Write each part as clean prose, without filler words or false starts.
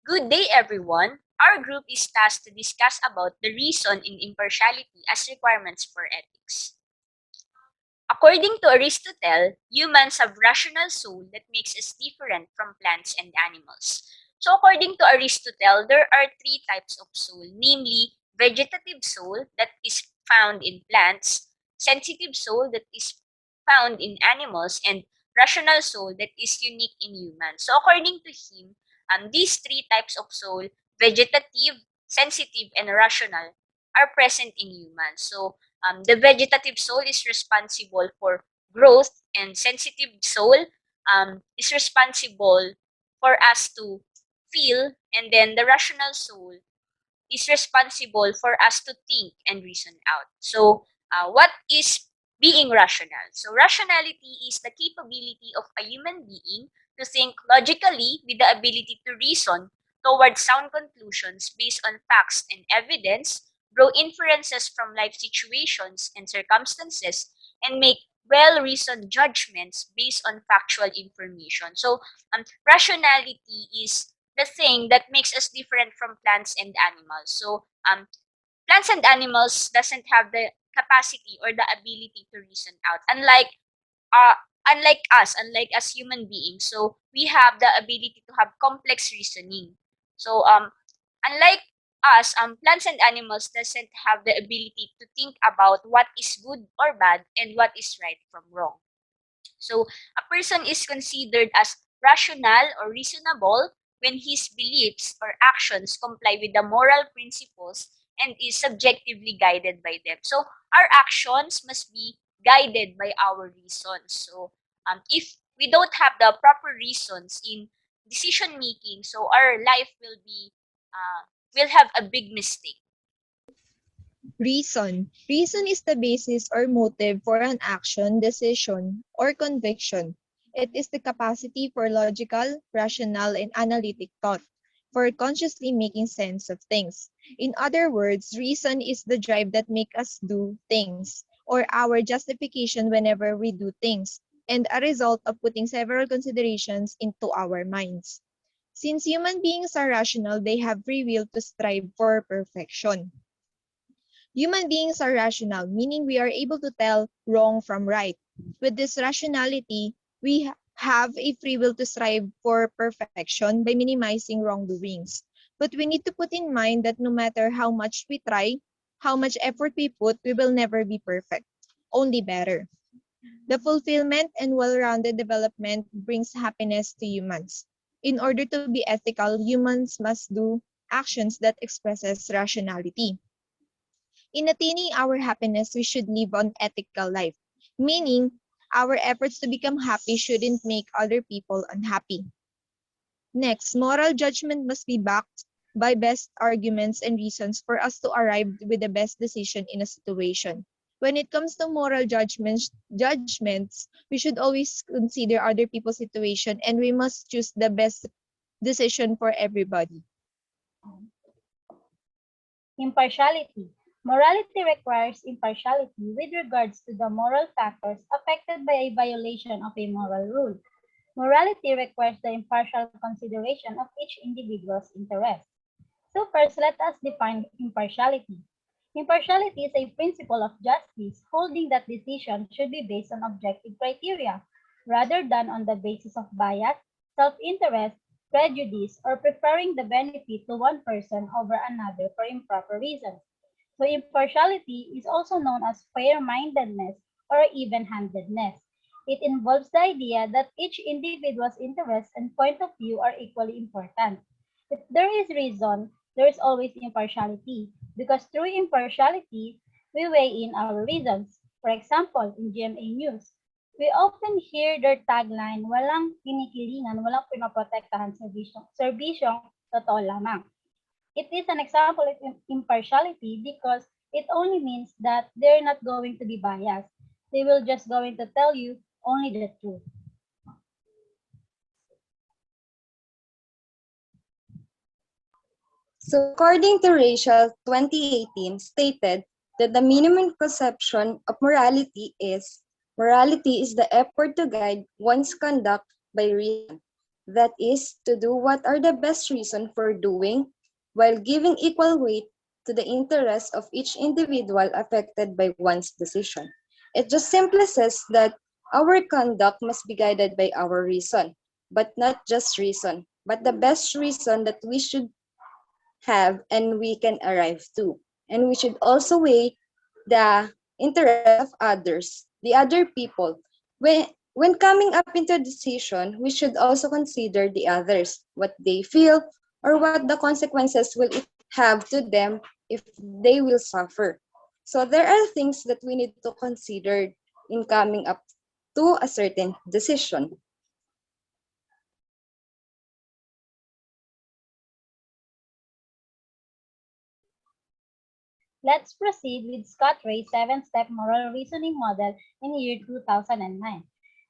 Good day, everyone. Our group is tasked to discuss about the reason in impartiality as requirements for ethics. According to Aristotle, humans have rational soul that makes us different from plants and animals. So according to Aristotle, there are three types of soul, namely vegetative soul that is found in plants, sensitive soul that is found in animals, and rational soul that is unique in humans. So according to him, these three types of soul, vegetative, sensitive, and rational, are present in humans. So the vegetative soul is responsible for growth, and sensitive soul is responsible for us to feel, and then the rational soul is responsible for us to think and reason out. So, what is being rational? So, rationality is the capability of a human being to think logically with the ability to reason towards sound conclusions based on facts and evidence, draw inferences from life situations and circumstances, and make well-reasoned judgments based on factual information. So, rationality is the thing that makes us different from plants and animals. So, plants and animals doesn't have the capacity or the ability to reason out. Uh, unlike us human beings. So we have the ability to have complex reasoning. So unlike us, plants and animals doesn't have the ability to think about what is good or bad and what is right from wrong. So a person is considered as rational or reasonable when his beliefs or actions comply with the moral principles and is subjectively guided by them. So our actions must be guided by our reasons. So if we don't have the proper reasons in decision making, so our life will have a big mistake. Reason. Reason is the basis or motive for an action, decision, or conviction. It is the capacity for logical, rational, and analytic thought, for consciously making sense of things. In other words, reason is the drive that makes us do things, or our justification whenever we do things, and a result of putting several considerations into our minds. Since human beings are rational, they have free will to strive for perfection. Human beings are rational, meaning we are able to tell wrong from right. With this rationality, we have a free will to strive for perfection by minimizing wrongdoings. But we need to put in mind that no matter how much we try, how much effort we put, we will never be perfect, only better. The fulfillment and well-rounded development brings happiness to humans. In order to be ethical, humans must do actions that expresses rationality. In attaining our happiness, we should live an ethical life, meaning our efforts to become happy shouldn't make other people unhappy. Next, moral judgment must be backed by best arguments and reasons for us to arrive with the best decision in a situation. When it comes to moral judgments, we should always consider other people's situation and we must choose the best decision for everybody. Impartiality. Morality requires impartiality with regards to the moral factors affected by a violation of a moral rule. Morality requires the impartial consideration of each individual's interest. So first, let us define impartiality. Impartiality is a principle of justice, holding that decisions should be based on objective criteria, rather than on the basis of bias, self-interest, prejudice, or preferring the benefit to one person over another for improper reasons. So impartiality is also known as fair-mindedness or even-handedness. It involves the idea that each individual's interests and point of view are equally important. If there is reason, there is always impartiality, because through impartiality, we weigh in our reasons. For example, in GMA News, we often hear their tagline, walang kinikilingan, walang pinoprotektahan serbisyong totoo lamang. It is an example of impartiality because it only means that they're not going to be biased. They will just going to tell you only the truth. So according to Rachel, 2018 stated that the minimum conception of morality is the effort to guide one's conduct by reason. That is, to do what are the best reason for doing, while giving equal weight to the interests of each individual affected by one's decision. It just simply says that our conduct must be guided by our reason, but not just reason, but the best reason that we should have and we can arrive to. And we should also weigh the interests of others, the other people. When coming up into a decision, we should also consider the others, what they feel, or what the consequences will it have to them if they will suffer. So there are things that we need to consider in coming up to a certain decision. Let's proceed with Scott Ray's 7-step moral reasoning model in year 2009.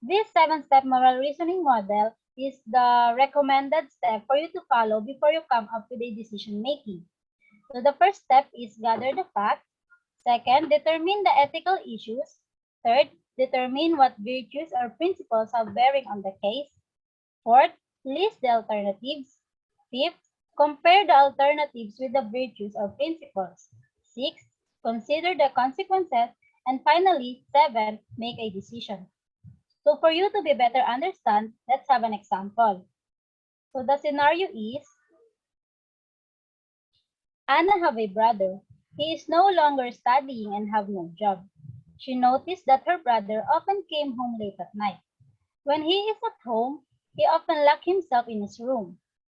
This 7-step moral reasoning model is the recommended step for you to follow before you come up with a decision making. So the first step is gather the facts. Second, determine the ethical issues. Third, determine what virtues or principles have bearing on the case. Fourth, list the alternatives. Fifth, compare the alternatives with the virtues or principles. Sixth, consider the consequences. And finally, seventh, make a decision. So for you to be better understand, let's have an example. So the scenario is, Anna have a brother. He is no longer studying and have no job. She noticed that her brother often came home late at night. When he is at home, he often locked himself in his room.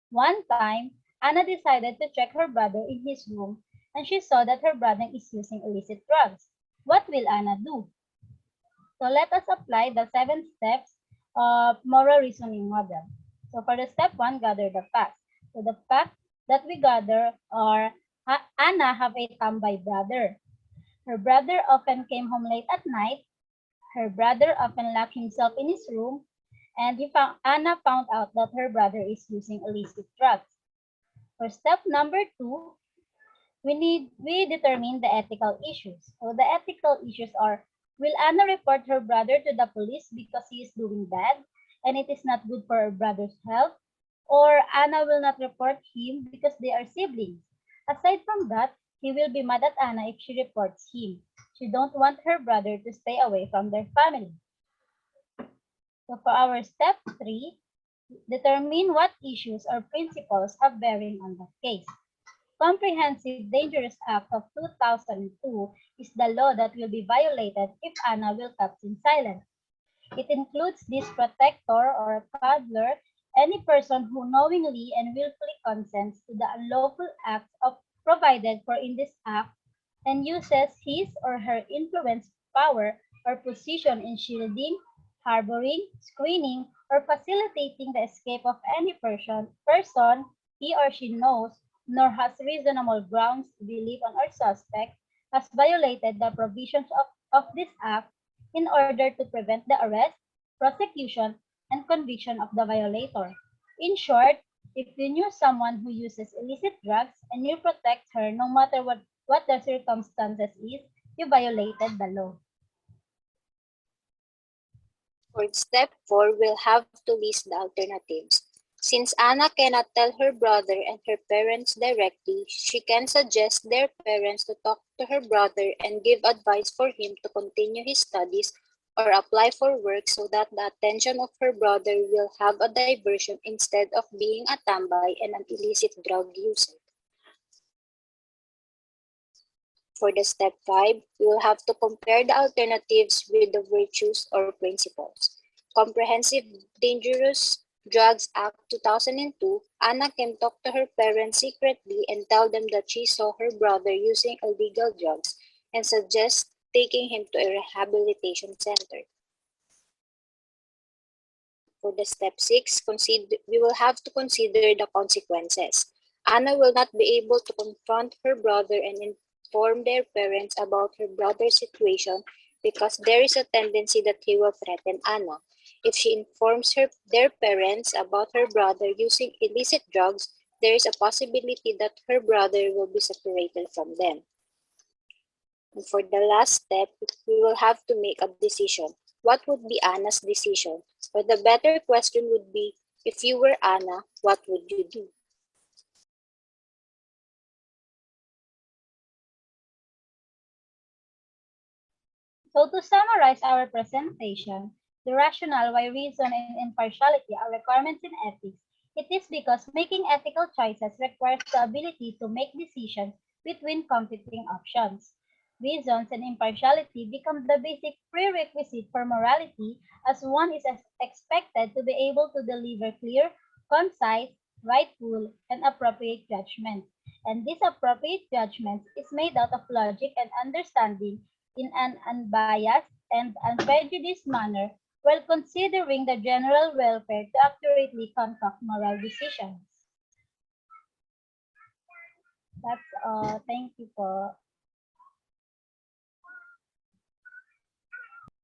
One time, Anna decided to check her brother in his room and she saw that her brother is using illicit drugs. What will Anna do? So let us apply the 7 steps of moral reasoning model. So for the step 1, gather the facts. So the facts that we gather are Anna have a tambay brother. Her brother often came home late at night. Her brother often locked himself in his room. And Anna found out that her brother is using illicit drugs. For step number 2, we determine the ethical issues. So the ethical issues are, will Anna report her brother to the police because he is doing bad and it is not good for her brother's health? Or Anna will not report him because they are siblings. Aside from that, he will be mad at Anna if she reports him. She don't want her brother to stay away from their family. So for our step 3, determine what issues or principles have bearing on the case. Comprehensive Dangerous Act of 2002 is the law that will be violated if Anna will keep in silence. It includes this protector or coddler, any person who knowingly and willfully consents to the unlawful acts of provided for in this act and uses his or her influence, power, or position in shielding, harboring, screening, or facilitating the escape of any person he or she knows nor has reasonable grounds to believe on or suspect has violated the provisions of this act in order to prevent the arrest, prosecution, and conviction of the violator. In short, if you knew someone who uses illicit drugs and you protect her no matter what the circumstances is, you violated the law. For step 4, we'll have to list the alternatives. Since Anna cannot tell her brother and her parents directly, she can suggest their parents to talk to her brother and give advice for him to continue his studies or apply for work so that the attention of her brother will have a diversion instead of being a tambay and an illicit drug user. For the step 5, we will have to compare the alternatives with the virtues or principles. Comprehensive Dangerous Drugs Act 2002, Anna can talk to her parents secretly and tell them that she saw her brother using illegal drugs and suggest taking him to a rehabilitation center. For the step 6, we will have to consider the consequences. Anna will not be able to confront her brother and inform their parents about her brother's situation because there is a tendency that he will threaten Anna. If she informs their parents about her brother using illicit drugs, there is a possibility that her brother will be separated from them. And for the last step, we will have to make a decision. What would be Anna's decision? Or the better question would be, If you were Anna, what would you do? So to summarize our presentation, the rationale why reason and impartiality are requirements in ethics, it is because making ethical choices requires the ability to make decisions between competing options. Reasons and impartiality become the basic prerequisite for morality as one is expected to be able to deliver clear, concise, rightful, and appropriate judgments. And this appropriate judgment is made out of logic and understanding in an unbiased and unprejudiced manner while considering the general welfare to accurately conduct moral decisions. That's all. Thank you po.